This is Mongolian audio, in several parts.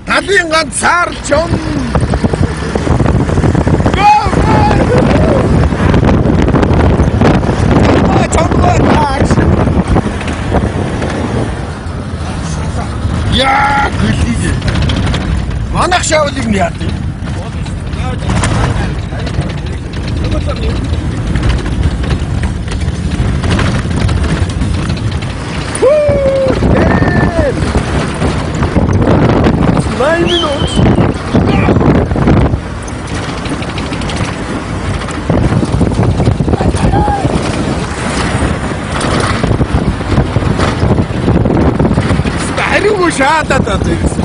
Талын ганцаар чон. Яа, гэлээ. Манайх шавлыг нь яа. Шатаад байсан.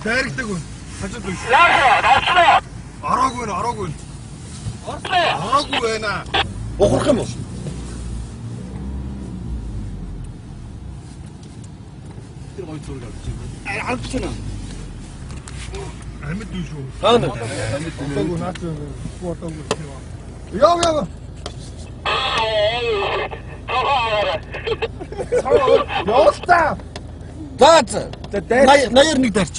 Дайрагдаг үү? Хажууд үү? Араагүй. Араагүй байна. Ухрах юм уу? Тэр гоё зураг авчих. Алчна. Амьд үү шүү. Хаана? Амьд наач фотог хийваа. Яа. Яста. Бац. Наяр нэг дарч.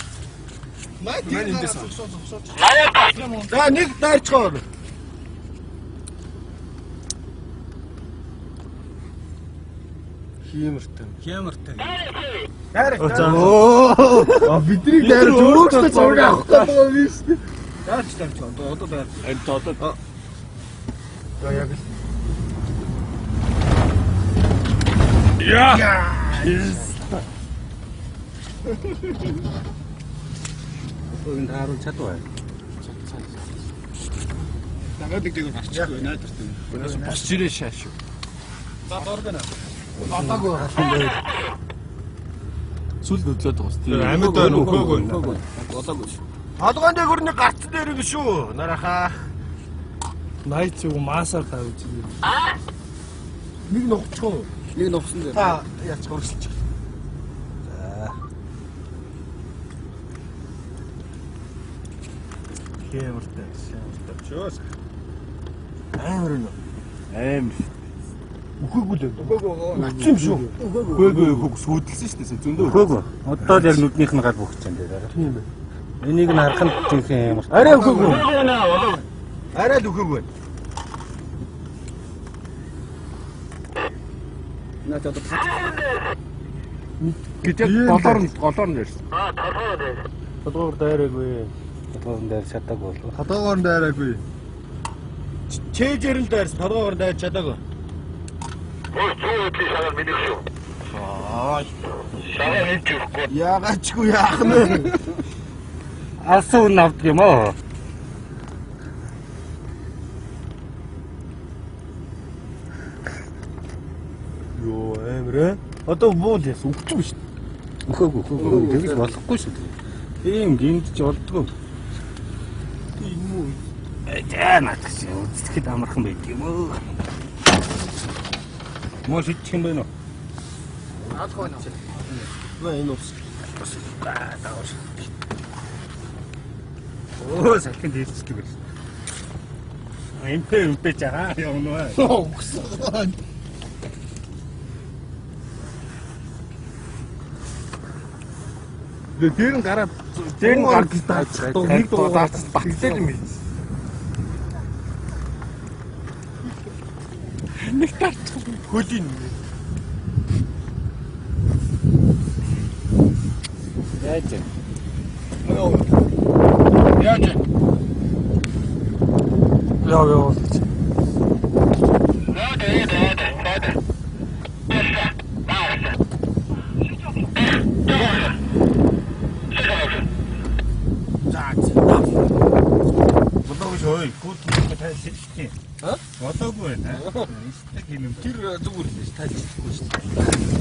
Маа эндээс. За нэг дарчгаа. Хямартай. Оо, бидний дээр зөөгтэй зураг авах гэдэг юм шүү. Дарч одоо дарч. Энд одоо. Яг л. Яа. Энд харуул чадваа. Дагаад нэг гарчихгүй найдаж тийм. Өнөөс босч ирээ шааш. За доргоно. Батаагүй хатан. Сүл хөдлөөд байгаа шүү. Амьд байна үхээгүй. Болоогүй шүү. Толгойн дээр хөрний гарц дээр ингэ шүү. Нарахаа. Найц юу маасаар тавьж ирээ. Нэг ногцоо. Нэг ногсон дээр. Та яач хөрсөлч. За. Хэмэртэй. Чөөс. Амар. Үхээгүй л. Үхээгүй юм шүү. Үхээгүй сүйдэлсэн шүү дээ. Зөндөө. Үхээгүй. Одоо л яг нүднийх нь гал бүхэж байна дээ. Тийм ээ. Энийг нь харах нь тийм юм. Арай үхээгүй. Арай л үхээгүй. Наад одоо гэдэг голоор нь ярьсан. Толгоор дайраагүй. Толгоор дайр чадаагүй болов. Толгоор дайраагүй. Чэйжэр л дайрсан. Толгоор дайр чадаагүй. Шагаар мэдэх шүү. Шагаар мэдчихгүй. Яагачгүй яах нь. Асуу навд юм аа. Йоо амир. Одоо буул яс өгч юм шүү. Үхээгүй. Тэгж болохгүй шүү. Ийм гинт ч болдгоо. Тийм үү. Наач үзэхэд амархан байд юм уу. Мөн шийдчих юм байна уу? Аадгүй нэ. Энэ ус. Дааш. Оо сахин дээлцдэг байл. Эмпэ үпэж байгаа юм уу? Тэр нь гараад тэр нь гарч тааж нэг дуугаарч багтал юм биш. Нэг тарч хөлийн. Яаж. Яа. Ой, гүт таашилт. Одоогүй байна. Тийм тэр зүгээр л таашилтгүй шүү дээ.